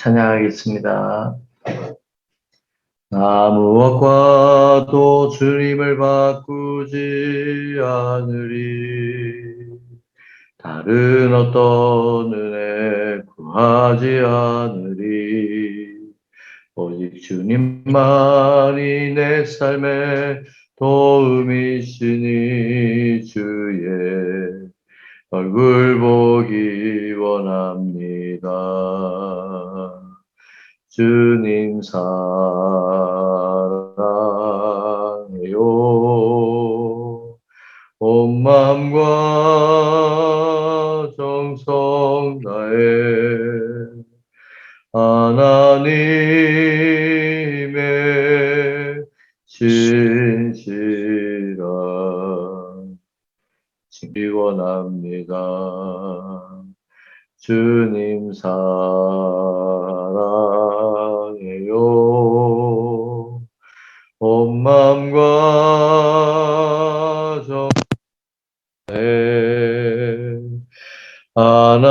찬양하겠습니다. 나 무엇과도 주님을 바꾸지 않으리. 다른 어떤 은혜 구하지 않으리. 오직 주님만이 내 삶의 도움이시니 주의 얼굴 보기 원합니다. 주님 사랑해요. 온 마음과 정성 다해 하나님의 진실한 지기 원합니다. 주님 사랑해요. 온 마음과 정성에 하나님의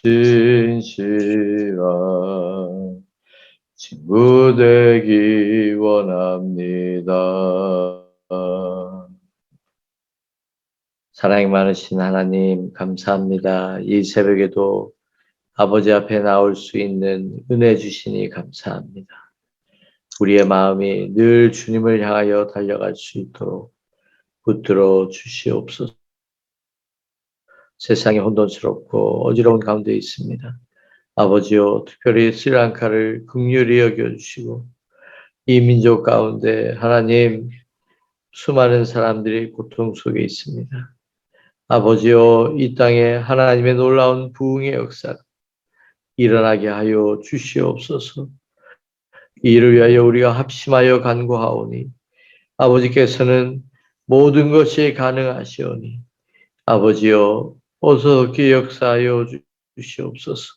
진실한 친구 되기 원합니다. 사랑이 많으신 하나님 감사합니다. 이 새벽에도 아버지 앞에 나올 수 있는 은혜 주시니 감사합니다. 우리의 마음이 늘 주님을 향하여 달려갈 수 있도록 붙들어 주시옵소서. 세상이 혼돈스럽고 어지러운 가운데 있습니다. 아버지요, 특별히 스리랑카를 긍휼히 여겨주시고 이 민족 가운데 하나님 수많은 사람들이 고통 속에 있습니다. 아버지요, 이 땅에 하나님의 놀라운 부흥의 역사 일어나게 하여 주시옵소서. 이를 위하여 우리가 합심하여 간구하오니 아버지께서는 모든 것이 가능하시오니 아버지여 어서 역사하여 주시옵소서.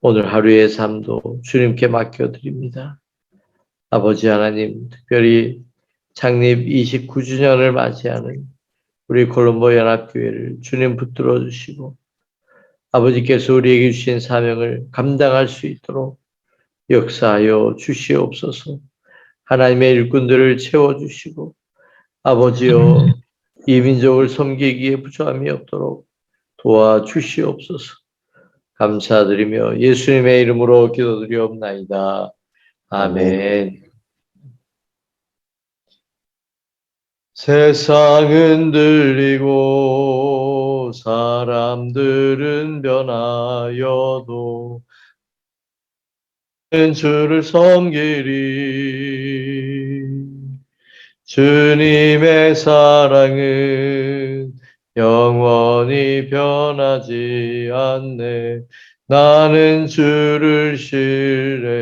오늘 하루의 삶도 주님께 맡겨드립니다. 아버지 하나님, 특별히 창립 29주년을 맞이하는 우리 콜롬보 연합교회를 주님 붙들어 주시고 아버지께서 우리에게 주신 사명을 감당할 수 있도록 역사하여 주시옵소서. 하나님의 일꾼들을 채워주시고 아버지여 이 민족을 섬기기에 부족함이 없도록 도와주시옵소서. 감사드리며 예수님의 이름으로 기도드리옵나이다. 아멘. 세상은 들리고 사람들은 변하여도 주를 섬기리. 주님의 사랑은 영원히 변하지 않네. 나는 주를 신뢰해.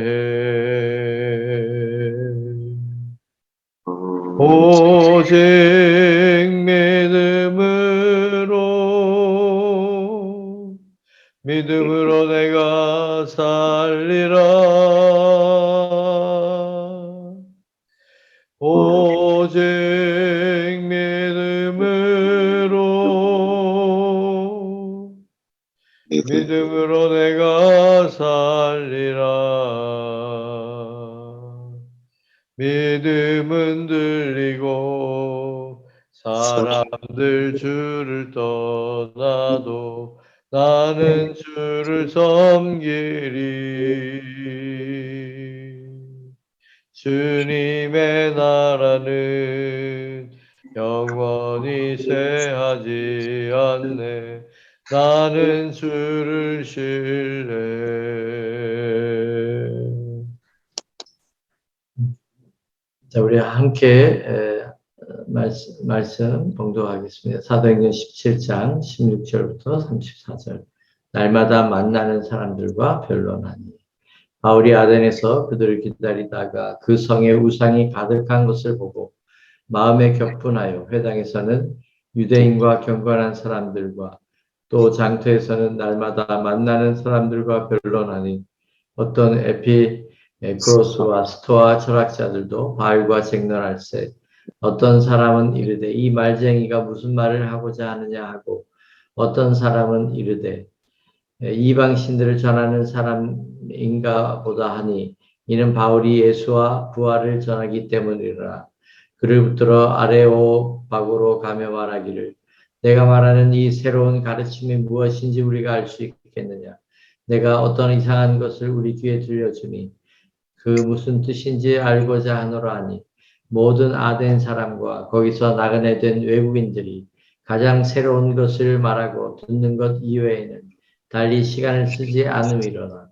오직 믿음으로 내가 살리라. 오직 믿음으로 내가 살리라. 믿음은 들리고 사람들 주를 떠나도 나는 주를 섬기리. 주님의 나라는 영원히 쇠하지 않네. 나는 주를 신뢰해. 자, 우리 함께 말씀 봉독하겠습니다. 사도행전 17장 16절부터 34절. 날마다 만나는 사람들과 변론하니. 바울이 아덴에서 그들을 기다리다가 그 성에 우상이 가득한 것을 보고 마음에 격분하여 회당에서는 유대인과 경건한 사람들과 또 장터에서는 날마다 만나는 사람들과 변론하니 어떤 에피크로스와 스토아 철학자들도 바울과 쟁론할세. 어떤 사람은 이르되 이 말쟁이가 무슨 말을 하고자 하느냐 하고 어떤 사람은 이르되 이방신들을 전하는 사람인가 보다 하니 이는 바울이 예수와 부활을 전하기 때문이라. 그를 붙들어 아레오바고로 가며 말하기를 내가 말하는 이 새로운 가르침이 무엇인지 우리가 알 수 있겠느냐. 내가 어떤 이상한 것을 우리 귀에 들려주니 그 무슨 뜻인지 알고자 하노라 하니 모든 아덴 사람과 거기서 나그네 된 외국인들이 가장 새로운 것을 말하고 듣는 것 이외에는 달리 시간을 쓰지 않음이로라.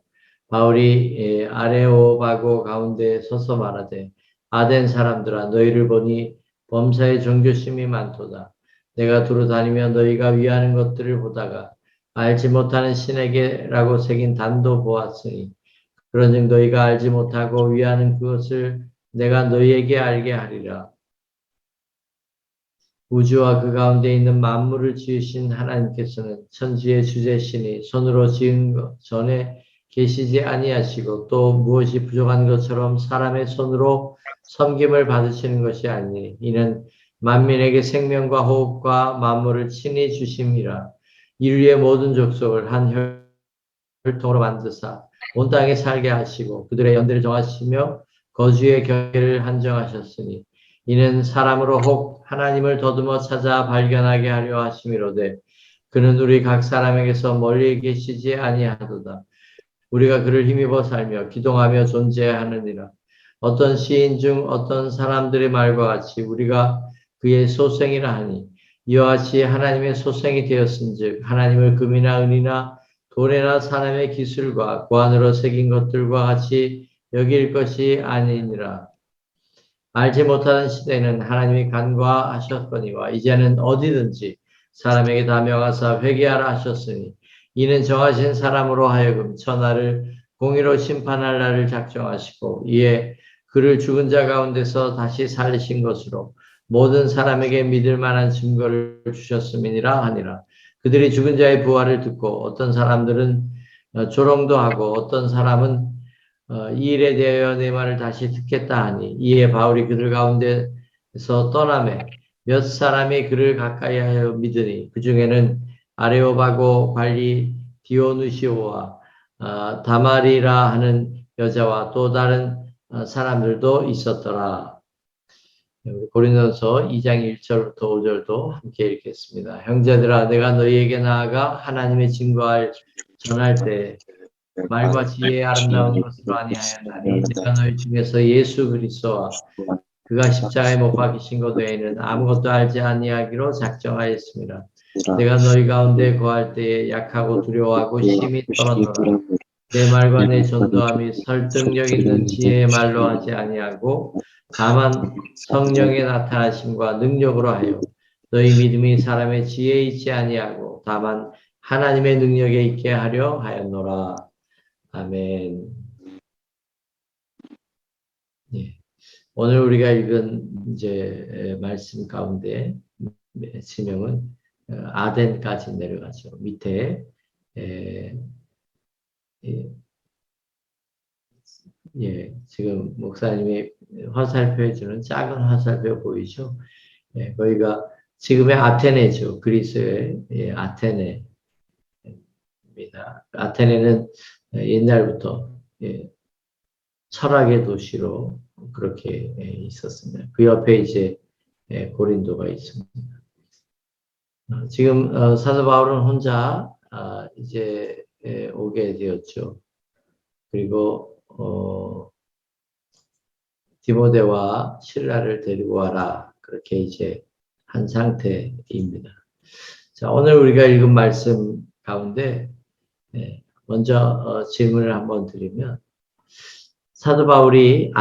바울이 아레오바고 가운데 서서 말하되 아덴 사람들아 너희를 보니 범사에 종교심이 많도다. 내가 두루 다니며 너희가 위하는 것들을 보다가 알지 못하는 신에게라고 새긴 단도 보았으니 그런즉 너희가 알지 못하고 위하는 그것을 내가 너희에게 알게 하리라. 우주와 그 가운데 있는 만물을 지으신 하나님께서는 천지의 주제신이 손으로 지은 것 전에 계시지 아니하시고 또 무엇이 부족한 것처럼 사람의 손으로 섬김을 받으시는 것이 아니니 이는 만민에게 생명과 호흡과 만물을 친히 주심이라. 인류의 모든 족속을 한 혈통으로 만드사 온 땅에 살게 하시고 그들의 연대를 정하시며 거주의 경계를 한정하셨으니 이는 사람으로 혹 하나님을 더듬어 찾아 발견하게 하려 하심이로되 그는 우리 각 사람에게서 멀리 계시지 아니하도다. 우리가 그를 힘입어 살며 기동하며 존재하느니라. 어떤 시인 중 어떤 사람들의 말과 같이 우리가 그의 소생이라 하니 이와 같이 하나님의 소생이 되었은즉 하나님을 금이나 은이나 돈이나 사람의 기술과 고안으로 새긴 것들과 같이 여길 것이 아니니라. 알지 못하는 시대는 하나님이 간과하셨거니와 이제는 어디든지 사람에게 다 명하사 회개하라 하셨으니 이는 정하신 사람으로 하여금 천하를 공의로 심판할 날을 작정하시고 이에 그를 죽은 자 가운데서 다시 살리신 것으로 모든 사람에게 믿을 만한 증거를 주셨음이니라 하니라. 그들이 죽은 자의 부활을 듣고 어떤 사람들은 조롱도 하고 어떤 사람은 이 일에 대하여 내 말을 다시 듣겠다 하니 이에 바울이 그들 가운데서 떠나매 몇 사람이 그를 가까이하여 믿으니 그 중에는 아레오바고 관리 디오누시오와 다마리라 하는 여자와 또 다른 사람들도 있었더라. 고린도서 2장 1절부터 5절도 함께 읽겠습니다. 형제들아 내가 너희에게 나아가 하나님의 증거할 전할 때 말과 지혜의 아름다운 것으로 아니하였나니 내가 너희 중에서 예수 그리스도와 그가 십자가에 못 박히신 것 외에는 아무것도 알지 아니하기로 작정하였습니다. 내가 너희 가운데 거할 때에 약하고 두려워하고 심히 떨었노라. 내 말과 내 전도함이 설득력 있는 지혜의 말로 하지 아니하고 다만 성령의 나타나심과 능력으로 하여 너희 믿음이 사람의 지혜에 있지 아니하고 다만 하나님의 능력에 있게 하려 하였노라. 아멘. 예. 오늘 우리가 읽은 이제 말씀 가운데 지명은 아덴까지 내려가죠. 밑에 에, 지금 목사님이 화살표 해주는 작은 화살표 보이죠? 거기가 지금의 아테네죠. 그리스의 아테네입니다. 아테네는 옛날부터 철학의 도시로 그렇게 있었습니다. 그 옆에 이제 고린도가 있습니다. 지금 사도 바울은 혼자 이제 오게 되었죠. 그리고 디모데와 실라를 데리고 와라 그렇게 이제 한 상태입니다. 자, 오늘 우리가 읽은 말씀 가운데 먼저 질문을 한번 드리면 사도 바울이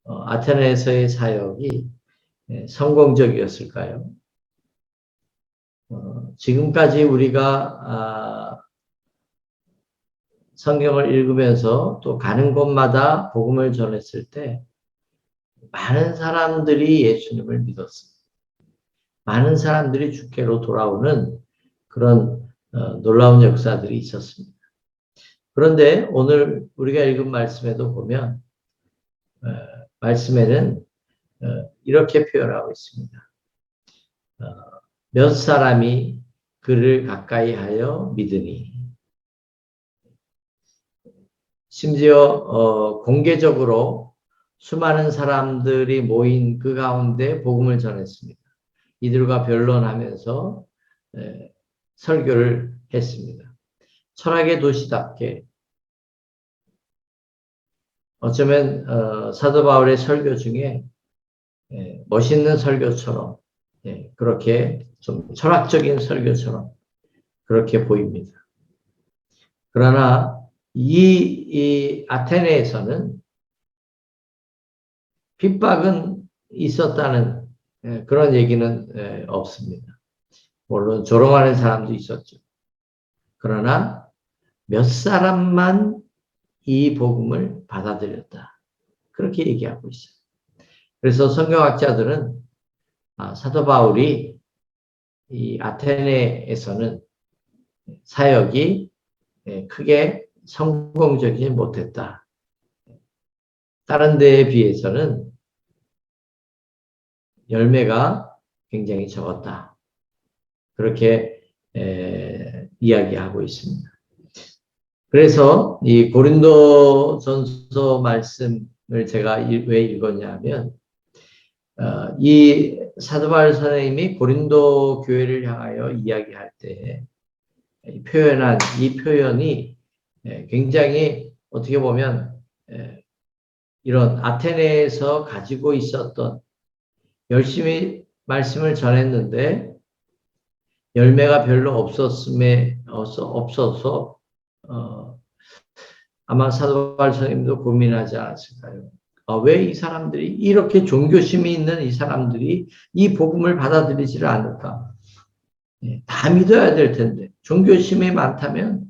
아테네에서의 사역이 성공적이었을까요? 지금까지 우리가 성경을 읽으면서 또 가는 곳마다 복음을 전했을 때 많은 사람들이 예수님을 믿었습니다. 많은 사람들이 주께로 돌아오는 그런 놀라운 역사들이 있었습니다. 그런데 오늘 우리가 읽은 말씀에도 보면 말씀에는 이렇게 표현하고 있습니다. 몇 사람이 그를 가까이 하여 믿으니. 심지어 공개적으로 수많은 사람들이 모인 그 가운데 복음을 전했습니다. 이들과 변론하면서 설교를 했습니다. 철학의 도시답게 어쩌면 사도 바울의 설교 중에 멋있는 설교처럼 그렇게 좀 철학적인 설교처럼 그렇게 보입니다. 그러나 이 아테네에서는 핍박은 있었다는 그런 얘기는 없습니다. 물론 조롱하는 사람도 있었죠. 그러나 몇 사람만 이 복음을 받아들였다. 그렇게 얘기하고 있어요. 그래서 성경학자들은 사도 바울이 이 아테네에서는 사역이 크게 성공적이지 못했다. 다른 데에 비해서는 열매가 굉장히 적었다. 그렇게 이야기하고 있습니다. 그래서 이 고린도전서 말씀을 제가 왜 읽었냐면 이 사도 바울 선생님이 고린도 교회를 향하여 이야기할 때 표현한 이 표현이 굉장히 어떻게 보면 이런 아테네에서 가지고 있었던 열심히 말씀을 전했는데 열매가 별로 없어서 아마 사도 바울 선생님도 고민하지 않았을까요? 왜 이 사람들이 이렇게 종교심이 있는 이 사람들이 이 복음을 받아들이지를 않을까? 다 믿어야 될 텐데 종교심이 많다면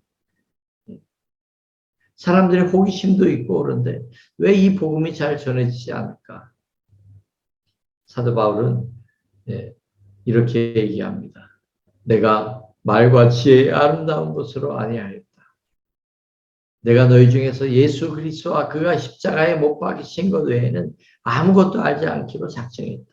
사람들의 호기심도 있고 그런데 왜 이 복음이 잘 전해지지 않을까? 사도 바울은 이렇게 얘기합니다. 내가 말과 지혜의 아름다운 것으로 아니하였다. 내가 너희 중에서 예수 그리스도와 그가 십자가에 못 박히신 것 외에는 아무것도 알지 않기로 작정했다.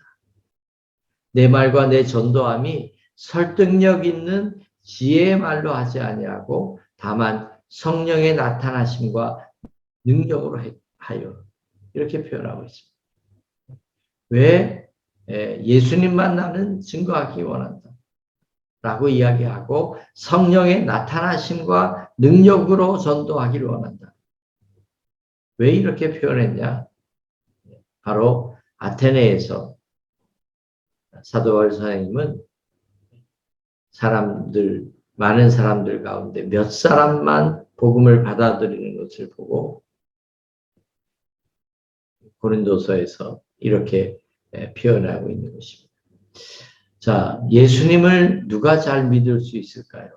내 말과 내 전도함이 설득력 있는 지혜의 말로 하지 아니하고 다만 성령의 나타나심과 능력으로 하여 이렇게 표현하고 있습니다. 왜 예수님만 나는 증거하기 원한다. 라고 이야기하고 성령의 나타나심과 능력으로 전도하기를 원한다. 왜 이렇게 표현했냐? 바로 아테네에서 사도 바울 선생님은 많은 사람들 가운데 몇 사람만 복음을 받아들이는 것을 보고 고린도서에서 이렇게 표현하고 있는 것입니다. 자, 예수님을 누가 잘 믿을 수 있을까요?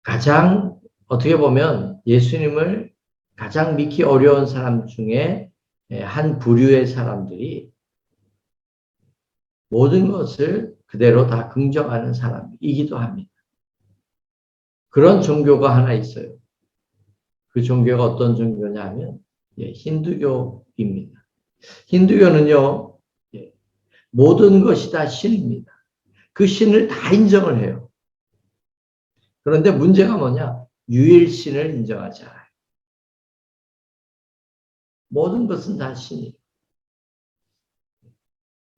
가장 어떻게 보면 예수님을 가장 믿기 어려운 사람 중에 한 부류의 사람들이 모든 것을 그대로 다 긍정하는 사람이기도 합니다. 그런 종교가 하나 있어요. 그 종교가 어떤 종교냐면 힌두교입니다. 힌두교는요, 모든 것이 다 신입니다. 그 신을 다 인정을 해요. 그런데 문제가 뭐냐? 유일신을 인정하지 않아요. 모든 것은 다 신이에요.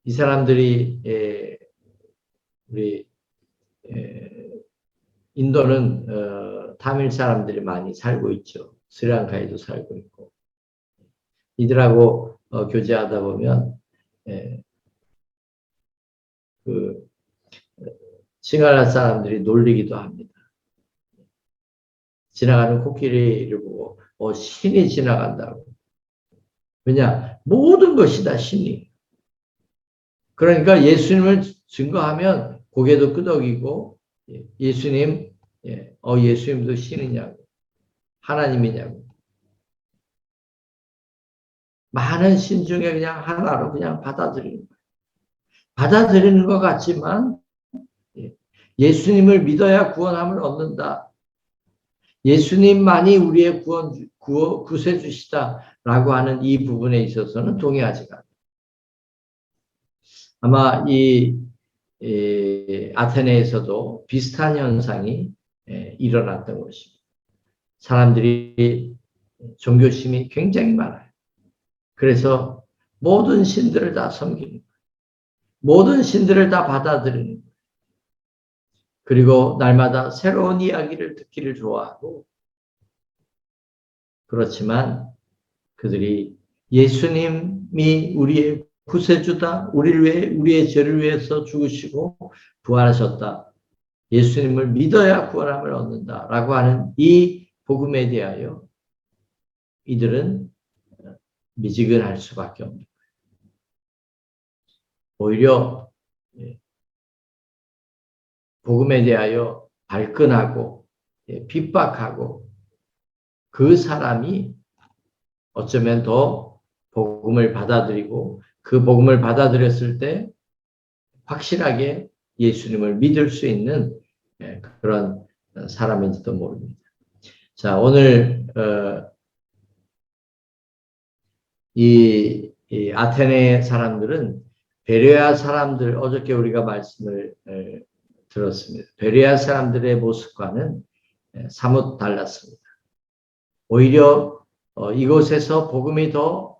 이 사람들이 우리 인도는 타밀 사람들이 많이 살고 있죠. 스리랑카에도 살고 있고 이들하고 교제하다 보면 그 싱갈라 사람들이 놀리기도 합니다. 지나가는 코끼리를 보고 신이 지나간다고. 왜냐? 모든 것이 다 신이에요. 그러니까 예수님을 증거하면 고개도 끄덕이고 예수님, 예수님도 신이냐고 하나님이냐고 많은 신 중에 그냥 하나로 그냥 받아들이는 거예요. 받아들이는 것 같지만 예수님을 믿어야 구원함을 얻는다. 예수님만이 우리의 구세주시다라고 하는 이 부분에 있어서는 동의하지 않아요. 아마 이 아테네에서도 비슷한 현상이 일어났던 것입니다. 사람들이 종교심이 굉장히 많아요. 그래서 모든 신들을 다 섬기는 거예요. 모든 신들을 다 받아들이는 거예요. 그리고 날마다 새로운 이야기를 듣기를 좋아하고, 그렇지만 그들이 예수님이 우리의 구세주다, 우리의 죄를 위해서 죽으시고 부활하셨다, 예수님을 믿어야 구원함을 얻는다라고 하는 이 복음에 대하여 이들은 미지근할 수밖에 없는 거예요. 오히려 복음에 대하여 발끈하고 핍박하고, 그 사람이 어쩌면 더 복음을 받아들이고, 그 복음을 받아들였을 때 확실하게 예수님을 믿을 수 있는 그런 사람인지도 모릅니다. 자, 오늘 이 아테네 사람들은 베레아 사람들, 어저께 우리가 말씀을 들었습니다. 베레아 사람들의 모습과는 사뭇 달랐습니다. 오히려 이곳에서 복음이 더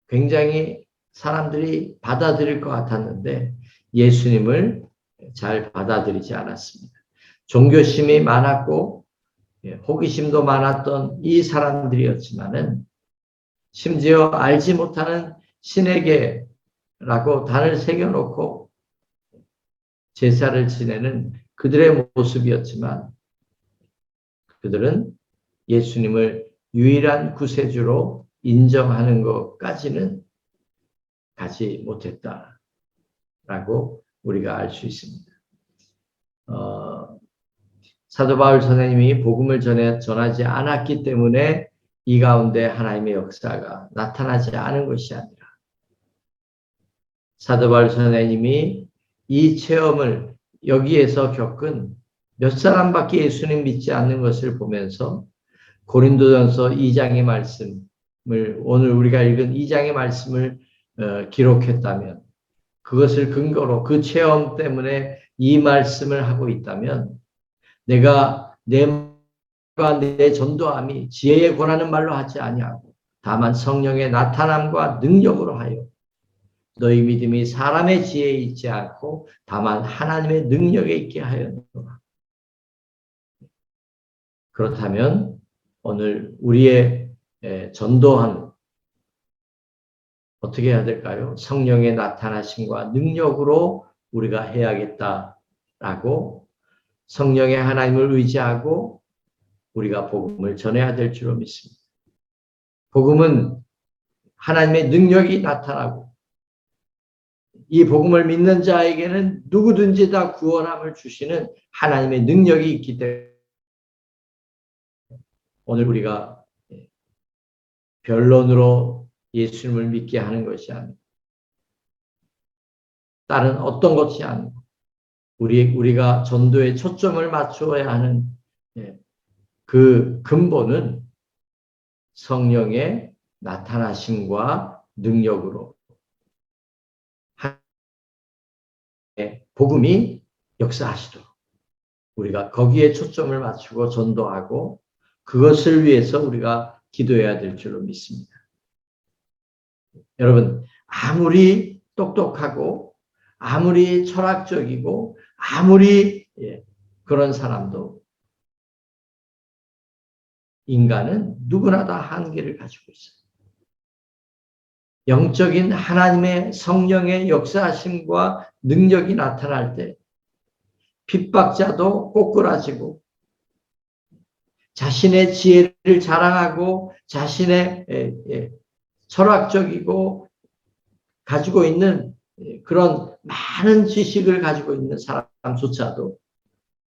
굉장히 사람들이 받아들일 것 같았는데 예수님을 잘 받아들이지 않았습니다. 종교심이 많았고 호기심도 많았던 이 사람들이었지만은, 심지어 알지 못하는 신에게라고 단을 새겨놓고 제사를 지내는 그들의 모습이었지만, 그들은 예수님을 유일한 구세주로 인정하는 것까지는 가지 못했다라고 우리가 알 수 있습니다. 사도 바울 선생님이 복음을 전하지 않았기 때문에 이 가운데 하나님의 역사가 나타나지 않은 것이 아니라, 사도 바울 선생님이 이 체험을 여기에서 겪은 몇 사람밖에 예수님 믿지 않는 것을 보면서 고린도전서 2장의 말씀을, 오늘 우리가 읽은 2장의 말씀을 기록했다면, 그것을 근거로 그 체험 때문에 이 말씀을 하고 있다면, 내가 내 전도함이 지혜에 권하는 말로 하지 아니하고 다만 성령의 나타남과 능력으로 하여 너희 믿음이 사람의 지혜에 있지 않고 다만 하나님의 능력에 있게 하였노라. 그렇다면 오늘 우리의 전도함 어떻게 해야 될까요? 성령의 나타나심과 능력으로 우리가 해야겠다라고, 성령의 하나님을 의지하고 우리가 복음을 전해야 될 줄로 믿습니다. 복음은 하나님의 능력이 나타나고, 이 복음을 믿는 자에게는 누구든지 다 구원함을 주시는 하나님의 능력이 있기 때문에 오늘 우리가 변론으로 예수님을 믿게 하는 것이 아니고, 다른 어떤 것이 아니고, 우리가 전도에 초점을 맞추어야 하는 그 근본은 성령의 나타나심과 능력으로 복음이 역사하시도록 우리가 거기에 초점을 맞추고 전도하고, 그것을 위해서 우리가 기도해야 될 줄로 믿습니다. 여러분, 아무리 똑똑하고 아무리 철학적이고 아무리 그런 사람도, 인간은 누구나 다 한계를 가지고 있어요. 영적인 하나님의 성령의 역사하심과 능력이 나타날 때 핍박자도 꼬꾸라지고, 자신의 지혜를 자랑하고 자신의 철학적이고 가지고 있는 그런 많은 지식을 가지고 있는 사람조차도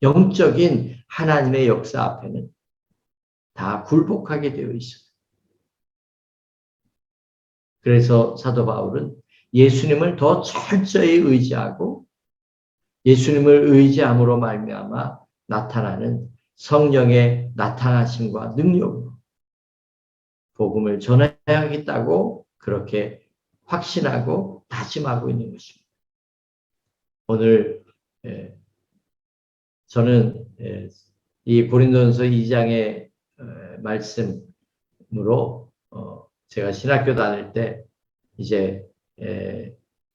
영적인 하나님의 역사 앞에는 다 굴복하게 되어 있어요. 그래서 사도 바울은 예수님을 더 철저히 의지하고 예수님을 의지함으로 말미암아 나타나는 성령의 나타나심과 능력으로 복음을 전해야겠다고 그렇게 확신하고 다짐하고 있는 것입니다. 오늘 저는 이 고린도전서 2장의 말씀으로 제가 신학교 다닐 때 이제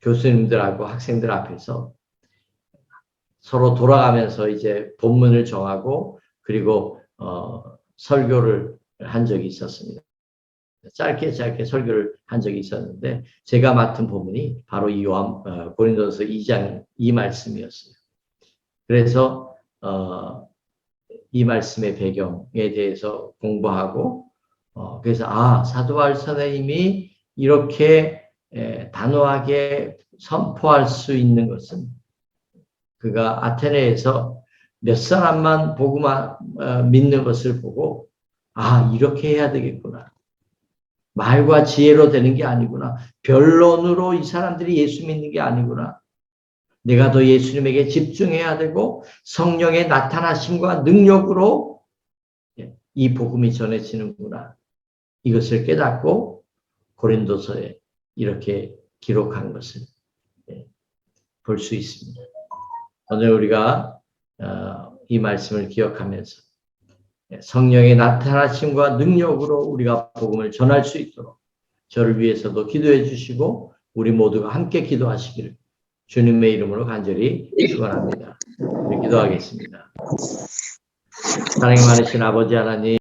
교수님들하고 학생들 앞에서 서로 돌아가면서 이제 본문을 정하고 그리고 설교를 한 적이 있었습니다. 짧게 설교를 한 적이 있었는데 제가 맡은 본문이 바로 이 고린도전서 2장 이 말씀이었어요. 그래서 이 말씀의 배경에 대해서 공부하고 그래서 사도 바울 선생님이 이렇게 단호하게 선포할 수 있는 것은 그가 아테네에서 몇 사람만 복음 믿는 것을 보고 이렇게 해야 되겠구나. 말과 지혜로 되는 게 아니구나. 변론으로 이 사람들이 예수 믿는 게 아니구나. 내가 더 예수님에게 집중해야 되고 성령의 나타나심과 능력으로 이 복음이 전해지는구나. 이것을 깨닫고 고린도서에 이렇게 기록한 것을 볼 수 있습니다. 오늘 우리가 이 말씀을 기억하면서 성령의 나타나심과 능력으로 우리가 복음을 전할 수 있도록 저를 위해서도 기도해 주시고 우리 모두가 함께 기도하시기를 주님의 이름으로 간절히 축원합니다. 기도하겠습니다. 사랑이 많으신 아버지 하나님,